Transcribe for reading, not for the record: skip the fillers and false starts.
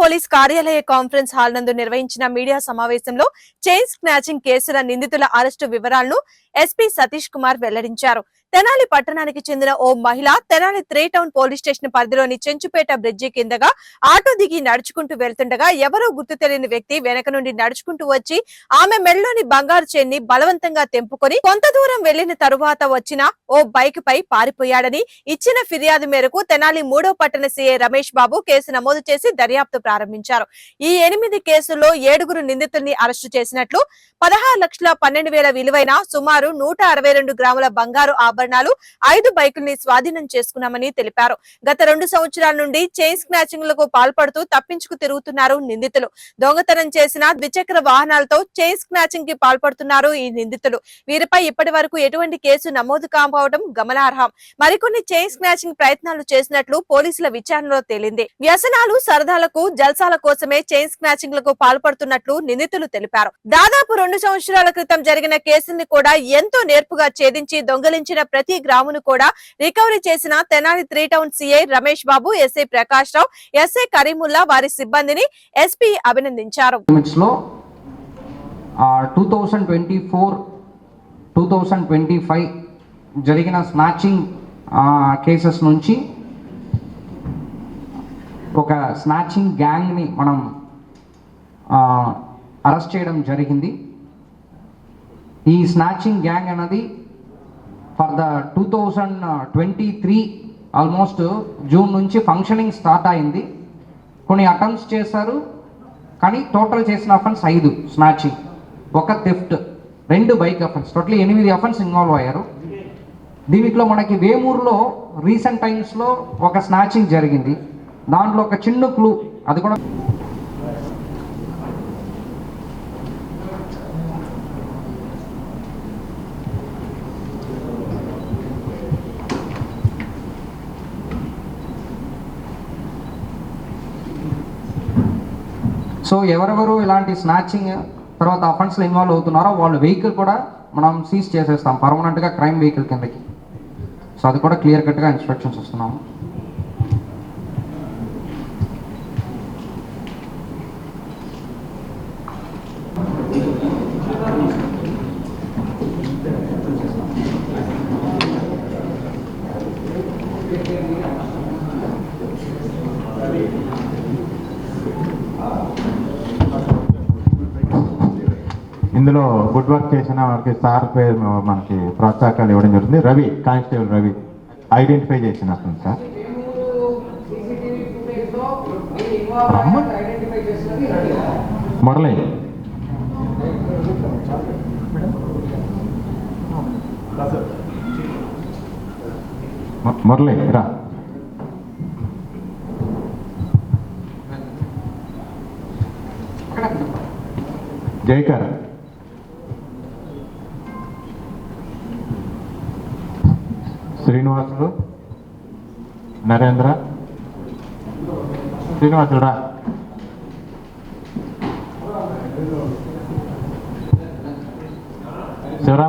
Police కార్యాలయ conference hall నందు నిర్వహించిన మీడియా సమావేశంలో చైన్ స్నాచింగ్ కేసుల నిందితుల అరెస్టు వివరాలను ఎస్పీ సతీష్ కుమార్ వెల్లడించారు. తెనాలి పట్టణానికి చెందిన ఓ మహిళ తెనాలి 3 టౌన్ పోలీస్ స్టేషన్ పరిధిలోని చెంచుపేట బ్రిడ్జి కిందగా ఆటో దిగి నడుచుకుంటూ వెళ్తుండగా ఎవరో గుర్తు తెలియని వ్యక్తి వెనక నుండి నడుచుకుంటూ వచ్చి ఆమె మెడలోని బంగారు చైన్ ని బలవంతంగా తెంపుకొని కొంత దూరం వెళ్లిన తరువాత వచ్చిన ఓ బైక్ పై పారిపోయాడని ఇచ్చిన ఫిర్యాదు మేరకు తెనాలి 3వ పట్టణ సీఐ రమేష్ బాబు కేసు నమోదు చేసి దర్యాప్తు ప్రారంభించారు. ఈ 8 కేసుల్లో 7 నిందితుల్ని అరెస్టు చేసినట్లు 16,12,000 విలువైన సుమారు 162 గ్రాముల బంగారు ఆభరణాలు 5 బైకుల్ని స్వాధీనం చేసుకున్నామని తెలిపారు. గత 2 సంవత్సరాల నుండి చైన్ స్నాచింగ్ లకు పాల్పడుతూ తప్పించుకు తిరుగుతున్నారు నిందితులు. దొంగతనం చేసిన ద్విచక్ర వాహనాలతో చైన్ స్నాచింగ్ కి పాల్పడుతున్నారు ఈ నిందితులు. వీరిపై ఇప్పటి వరకు ఎటువంటి కేసు నమోదు కాకపోవడం గమనార్హం. మరికొన్ని చైన్ స్నాచింగ్ ప్రయత్నాలు చేసినట్లు పోలీసుల విచారణలో తేలింది. వ్యసనాలు సరదాలకు జల్సాల కోసమే చైన్ స్నాచింగ్ లకు పాల్పడుతున్నట్లు నిందితులు తెలిపారు. దాదాపు 2 సంవత్సరాల క్రితం జరిగిన కేసుని కూడా ఎంతో నేర్పుగా ఛేదించి దొంగలించిన ప్రతి గ్రామును కూడా రికవరీ చేసిన Tenali 3 town CI Ramesh Babu, SI Prakash రావు, ఎస్ఐ కరీముల్లా వారి సిబ్బందిని ఎస్పీ అభినందించారు. 2024-2025 జరిగిన స్నాచింగ్ కేసెస్ నుంచి ఒక స్నాచింగ్ గ్యాంగ్ని మనం అరెస్ట్ చేయడం జరిగింది. ఈ స్నాచింగ్ గ్యాంగ్ అనేది ఫర్ ద 2023 ఆల్మోస్ట్ జూన్ నుంచి ఫంక్షనింగ్ స్టార్ట్ అయింది. కొన్ని అటెంప్ట్స్ చేశారు, కానీ టోటల్ చేసిన offence 5 snatching, 1 theft, 2 bike offence, total 8 offence involve అయ్యారు. దీంట్లో మనకి వేమూరులో రీసెంట్ టైమ్స్లో ఒక స్నాచింగ్ జరిగింది. దాంట్లో ఒక చిన్న క్లూ, అది కూడా సో ఎవరెవరు ఇలాంటి స్నాచింగ్ తర్వాత అఫెన్స్లో ఇన్వాల్వ్ అవుతున్నారో వాళ్ళ వెహికల్ కూడా మనం సీజ్ చేసేస్తాం పర్మనెంట్గా క్రైమ్ వెహికల్ కిందకి. సో అది కూడా క్లియర్ కట్గా ఇన్స్ట్రక్షన్స్ ఇస్తున్నాము. ఇందులో గుడ్ వర్క్ చేసిన వారికి సార్ పేరు మనకి ప్రోత్సాహకాలు ఇవ్వడం జరుగుతుంది. రవి, కానిస్టేబుల్ రవి ఐడెంటిఫై చేసిన వస్తుంది సార్. మురళి, మురళి రా. జైకర్, శ్రీనివాసులు, నరేంద్ర, శ్రీనివాసులు రా.